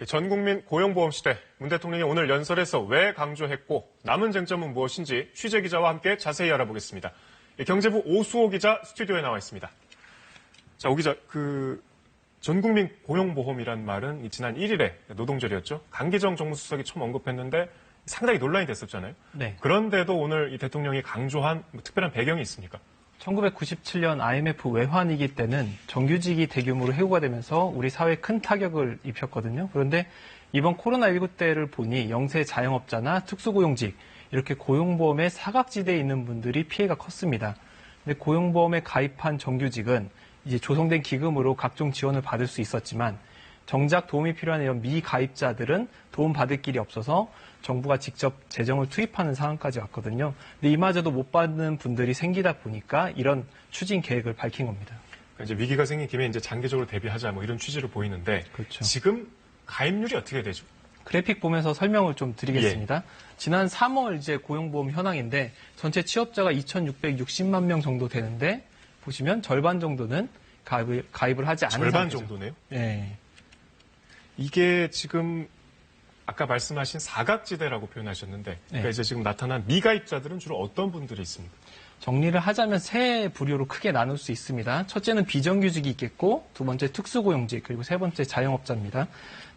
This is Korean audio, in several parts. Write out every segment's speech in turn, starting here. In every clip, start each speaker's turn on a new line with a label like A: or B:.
A: 전국민 고용보험 시대, 문 대통령이 오늘 연설에서 왜 강조했고 남은 쟁점은 무엇인지 취재 기자와 함께 자세히 알아보겠습니다. 경제부 오수호 기자 스튜디오에 나와 있습니다. 자, 오 기자, 전국민 고용보험이란 말은 지난 1일에 노동절이었죠. 강기정 정무수석이 처음 언급했는데 상당히 논란이 됐었잖아요.
B: 네.
A: 그런데도 오늘 이 대통령이 강조한 특별한 배경이 있습니까?
B: 1997년 IMF 외환위기 때는 정규직이 대규모로 해고가 되면서 우리 사회에 큰 타격을 입혔거든요. 그런데 이번 코로나19 때를 보니 영세 자영업자나 특수고용직, 이렇게 고용보험에 사각지대에 있는 분들이 피해가 컸습니다. 근데 고용보험에 가입한 정규직은 이제 조성된 기금으로 각종 지원을 받을 수 있었지만 정작 도움이 필요한 이런 미가입자들은 도움 받을 길이 없어서 정부가 직접 재정을 투입하는 상황까지 왔거든요. 근데 이마저도 못 받는 분들이 생기다 보니까 이런 추진 계획을 밝힌 겁니다.
A: 그러니까 이제 위기가 생긴 김에 이제 장기적으로 대비하자 이런 취지로 보이는데
B: 그렇죠.
A: 지금 가입률이 어떻게 되죠?
B: 그래픽 보면서 설명을 좀 드리겠습니다.
A: 예.
B: 지난 3월 이제 고용보험 현황인데 전체 취업자가 2,660만 명 정도 되는데 보시면 절반 정도는 가입을 하지 않은
A: 절반
B: 상태죠.
A: 정도네요?
B: 네.
A: 이게 지금 아까 말씀하신 사각지대라고 표현하셨는데 그러니까 이제 지금 나타난 미가입자들은 주로 어떤 분들이 있습니까?
B: 정리를 하자면 세 부류로 크게 나눌 수 있습니다. 첫째는 비정규직이 있겠고 두 번째 특수고용직 그리고 세 번째 자영업자입니다.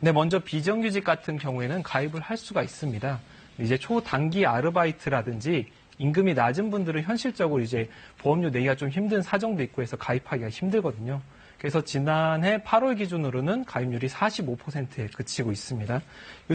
B: 근데 먼저 비정규직 같은 경우에는 가입을 할 수가 있습니다. 이제 초단기 아르바이트라든지 임금이 낮은 분들은 현실적으로 이제 보험료 내기가 좀 힘든 사정도 있고 해서 가입하기가 힘들거든요. 그래서 지난해 8월 기준으로는 가입률이 45%에 그치고 있습니다.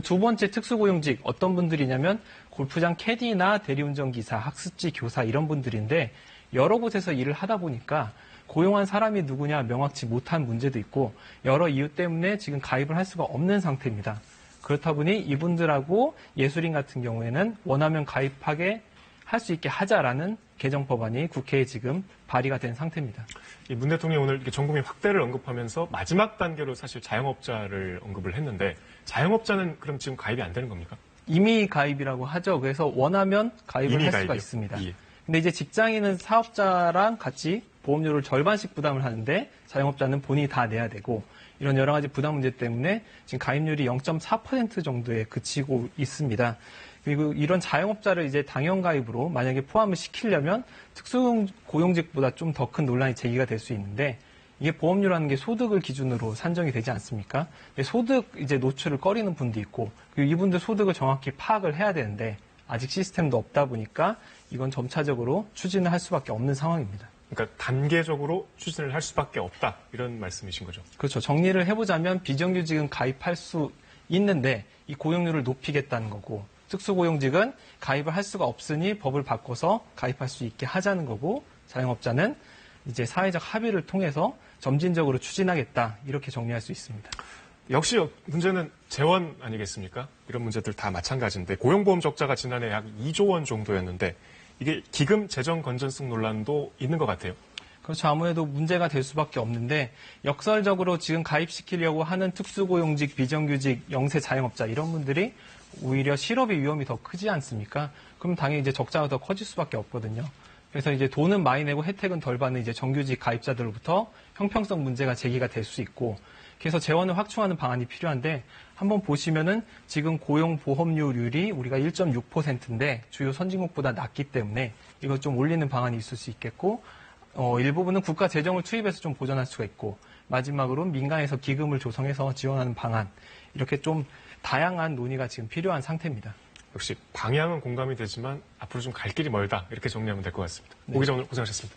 B: 두 번째 특수고용직 어떤 분들이냐면 골프장 캐디나 대리운전기사, 학습지 교사 이런 분들인데 여러 곳에서 일을 하다 보니까 고용한 사람이 누구냐 명확치 못한 문제도 있고 여러 이유 때문에 지금 가입을 할 수가 없는 상태입니다. 그렇다 보니 이분들하고 예술인 같은 경우에는 원하면 가입하게 할 수 있게 하자라는 개정 법안이 국회에 지금 발의가 된 상태입니다.
A: 문 대통령이 오늘 전국민 확대를 언급하면서 마지막 단계로 사실 자영업자를 언급을 했는데 자영업자는 그럼 지금 가입이 안 되는 겁니까?
B: 이미 가입이라고 하죠. 그래서 원하면 가입을 할 수가 있습니다.
A: 예.
B: 근데 이제 직장인은 사업자랑 같이 보험료를 절반씩 부담을 하는데 자영업자는 본인이 다 내야 되고 이런 여러 가지 부담 문제 때문에 지금 가입률이 0.4% 정도에 그치고 있습니다. 그리고 이런 자영업자를 이제 당연 가입으로 만약에 포함을 시키려면 특수고용직보다 좀 더 큰 논란이 제기가 될 수 있는데 이게 보험료라는 게 소득을 기준으로 산정이 되지 않습니까? 소득 이제 노출을 꺼리는 분도 있고 그리고 이분들 소득을 정확히 파악을 해야 되는데 아직 시스템도 없다 보니까 이건 점차적으로 추진을 할 수밖에 없는 상황입니다.
A: 그러니까 단계적으로 추진을 할 수밖에 없다 이런 말씀이신 거죠?
B: 그렇죠. 정리를 해보자면 비정규직은 가입할 수 있는데 이 고용률을 높이겠다는 거고 특수고용직은 가입을 할 수가 없으니 법을 바꿔서 가입할 수 있게 하자는 거고 자영업자는 이제 사회적 합의를 통해서 점진적으로 추진하겠다 이렇게 정리할 수 있습니다.
A: 역시 문제는 재원 아니겠습니까? 이런 문제들 다 마찬가지인데 고용보험 적자가 지난해 약 2조 원 정도였는데 이게 기금 재정 건전성 논란도 있는 것 같아요.
B: 그렇죠. 아무래도 문제가 될 수밖에 없는데 역설적으로 지금 가입시키려고 하는 특수고용직, 비정규직, 영세 자영업자 이런 분들이 오히려 실업의 위험이 더 크지 않습니까? 그럼 당연히 이제 적자가 더 커질 수밖에 없거든요. 그래서 이제 돈은 많이 내고 혜택은 덜 받는 이제 정규직 가입자들로부터 형평성 문제가 제기가 될 수 있고 그래서 재원을 확충하는 방안이 필요한데 한번 보시면은 지금 고용보험료율이 우리가 1.6%인데 주요 선진국보다 낮기 때문에 이걸 좀 올리는 방안이 있을 수 있겠고 일부분은 국가 재정을 투입해서 좀 보전할 수가 있고 마지막으로 민간에서 기금을 조성해서 지원하는 방안 이렇게 좀 다양한 논의가 지금 필요한 상태입니다.
A: 역시 방향은 공감이 되지만 앞으로 좀 갈 길이 멀다 이렇게 정리하면 될 것 같습니다.
B: 네.
A: 오 기자 오늘 고생하셨습니다.